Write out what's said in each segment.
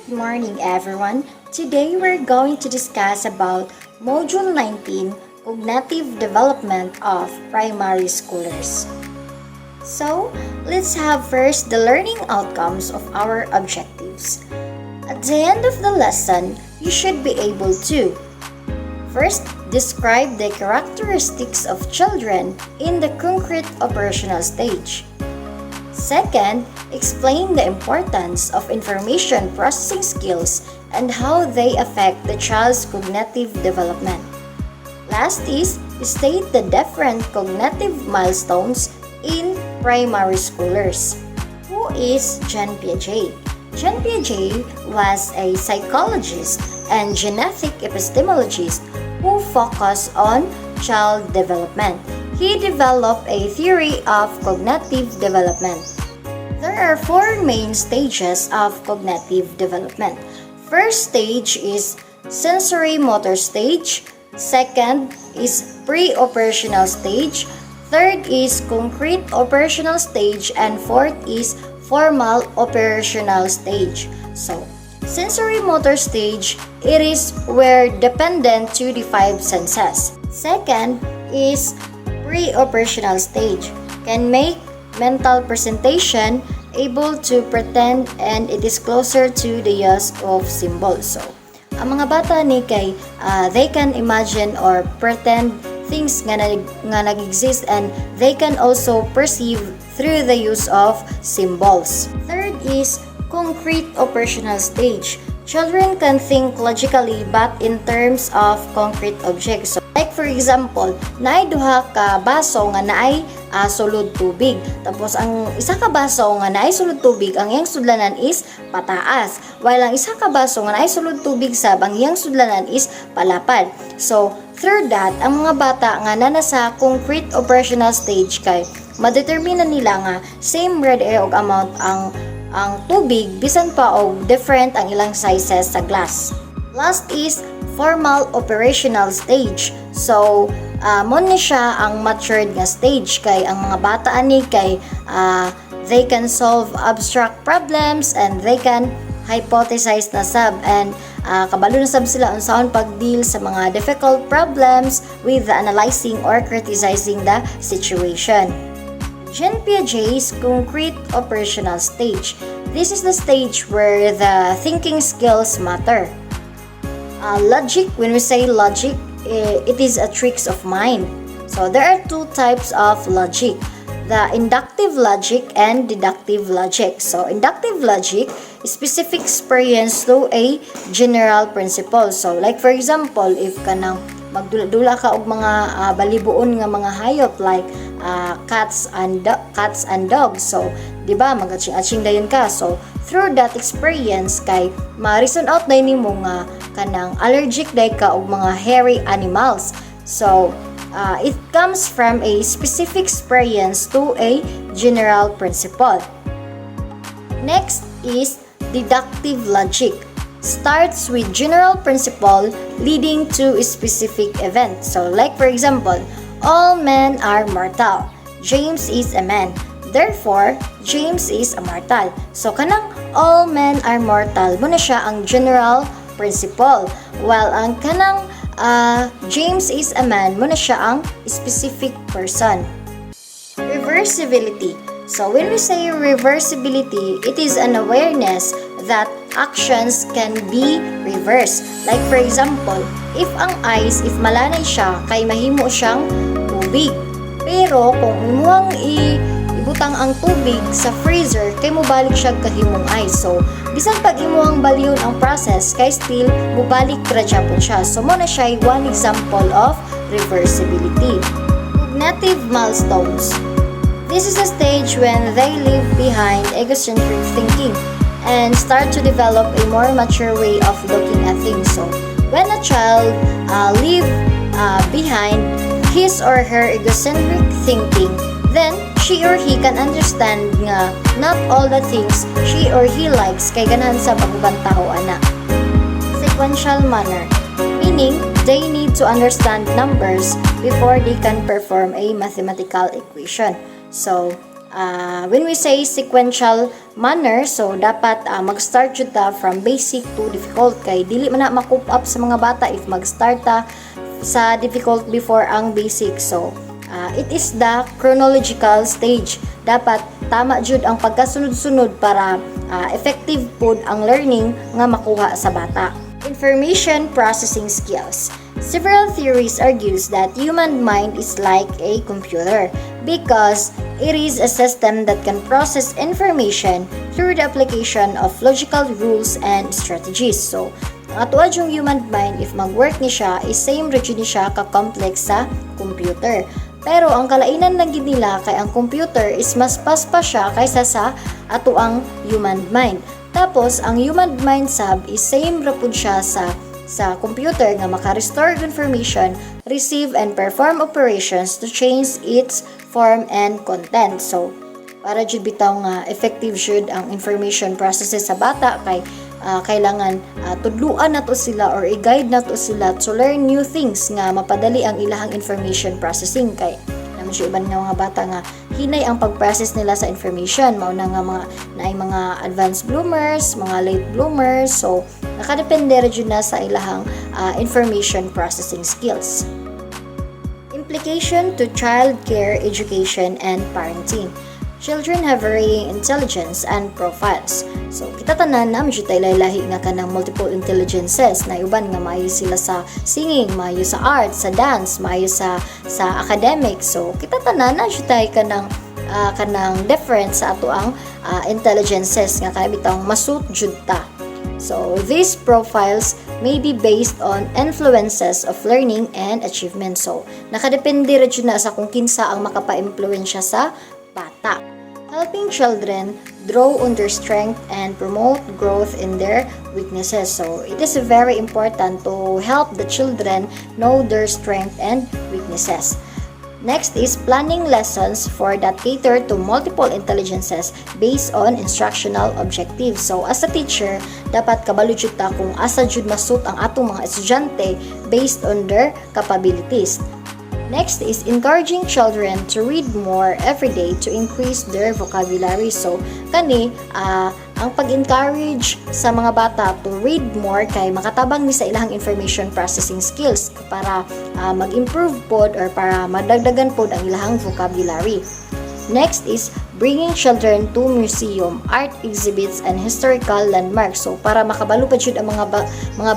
Good morning everyone. Today we're going to discuss about Module 19, Cognitive Development of Primary Schoolers. So, let's have first the learning outcomes of our objectives. At the end of the lesson, you should be able to first, describe the characteristics of children in the concrete operational stage. Second, explain the importance of information processing skills and how they affect the child's cognitive development. Last is, state the different cognitive milestones in primary schoolers. Who is Jean Piaget? Jean Piaget was a psychologist and genetic epistemologist who focused on child development. He developed a theory of cognitive development. There are four main stages of cognitive development. First stage is sensory motor stage. Second is pre-operational stage. Third is concrete operational stage. And fourth is formal operational stage. So, sensory motor stage, it is where dependent to the five senses. Second is pre-operational stage, can make mental presentation, able to pretend, and it is closer to the use of symbols. So, ang mga bata ni kay they can imagine or pretend things nga nag-exist, and they can also perceive through the use of symbols. Third is concrete operational stage. Children can think logically but in terms of concrete objects. So, like for example, naay duha ka baso nga naay sulod tubig. Tapos ang isa ka baso nga naay sulod tubig, ang iyang sudlanan is pataas. While ang isa ka baso nga naay sulod tubig sab, ang iyang sudlanan is palapad. So, through that, ang mga bata nga nasa concrete operational stage kay madetermina nila nga same red air og amount ang tubig bisan pa og different ang ilang sizes sa glass. Last is formal operational stage. So, mo ni siya ang matured nga stage kay ang mga bata ani kay they can solve abstract problems and they can hypothesize na sab, and kabalo na sab sila unsaon pag-deal sa mga difficult problems with the analyzing or criticizing the situation. Jean Piaget's concrete operational stage. This is the stage where the thinking skills matter. Logic, when we say logic, it is a tricks of mind. So there are two types of logic. The inductive logic and deductive logic. So inductive logic is specific experience through a general principle. So like for example, if kanang magdula-dula ka og mga balibuon nga mga hayop like cats and dogs. So, di ba, mag-atching dayon ka. So, through that experience kay ma-reason out na nimo nga kanang allergic day ka og mga hairy animals. So, it comes from a specific experience to a general principle. Next is deductive logic. Starts with general principle leading to a specific event. So, like for example, all men are mortal. James is a man. Therefore, James is a mortal. So, kanang all men are mortal, muna siya ang general principle. While ang kanang James is a man, muna siya ang specific person. Reversibility. So, when we say reversibility, it is an awareness that actions can be reversed. Like for example, if ang ice, if malanay siya, kay mahimo siyang tubig. Pero kung imuhang ibutang ang tubig sa freezer, kay mubalik siya kahimong ice. So, bisan pag imuhang baliyon ang process, kay still mubalik ra po siya. So, mo na siya one example of reversibility. Cognitive milestones. This is a stage when they leave behind egocentric thinking and start to develop a more mature way of looking at things. So, when a child leave behind his or her egocentric thinking, then she or he can understand nga not all the things she or he likes kay ganahan sa pagubang tao ana. Sequential manner, meaning they need to understand numbers before they can perform a mathematical equation. So, when we say sequential manner, so dapat mag-start jud ta from basic to difficult, kay dili man na ma-cope up sa mga bata if mag-start ta sa difficult before ang basic. So it is the chronological stage. Dapat tama jud ang pagkasunod-sunod para effective pod ang learning nga makuha sa bata. Information processing skills. Several theories argues that human mind is like a computer because it is a system that can process information through the application of logical rules and strategies. So, ang atuad yung human mind, if mag-work ni siya, is same region ni siya ka-complex sa computer. Pero ang kalainan lang gid nila kay ang computer is mas paspa siya kaysa sa atuang human mind. Tapos, ang human mind sab is same ra pud siya sa computer nga maka-restore information, receive and perform operations to change its form and content. So, para jud bitaw nga effective jud ang information processes sa bata kay kailangan tudluan nato sila or i-guide nato sila to learn new things nga mapadali ang ilahang information processing. Kay naman siya iban nga mga bata nga hinay ang pag-process nila sa information, mao na nga mga advanced bloomers, mga late bloomers. So nakadepende ra jud na sa ilahang information processing skills. Implication to child care, education and parenting. Children have varying intelligence and profiles. So, kita tanan na medyo tayo lahi nga kanang multiple intelligences na uban nga maayo sila sa singing, maayo sa art, sa dance, maayo sa academics. So, kita tanan na medyo tayo kanang different sa ato ang intelligences nga kaya bitang masut jud ta. So, these profiles may be based on influences of learning and achievement. So, nakadepende ra jud na sa kung kinsa ang makapa-impluwensya sa bata. Helping children draw on their strength and promote growth in their weaknesses. So, it is very important to help the children know their strength and weaknesses. Next is planning lessons for that cater to multiple intelligences based on instructional objectives. So, as a teacher, dapat kabalo jud ta kung asa jud masut ang atong mga estudyante based on their capabilities. Next is encouraging children to read more every day to increase their vocabulary. So, kani, ang pag-encourage sa mga bata to read more kay makatabang ni sa ilang information processing skills para mag-improve pod or para madagdagan pod ang ilang vocabulary. Next is bringing children to museum, art exhibits, and historical landmarks. So, para makabalo pa jud ang mga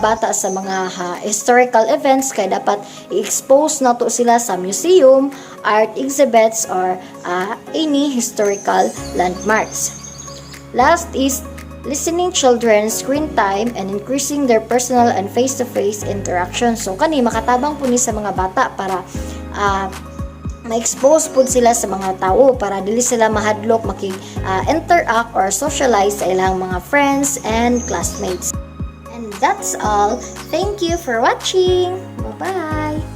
bata sa mga historical events, kaya dapat i-expose nato sila sa museum, art exhibits, or any historical landmarks. Last is listening children's screen time and increasing their personal and face-to-face interaction. So, kani makatabang po ni sa mga bata para ma-expose po sila sa mga tao para dili sila mahadlok interact or socialize sa ilang mga friends and classmates. And that's all. Thank you for watching. Bye-bye!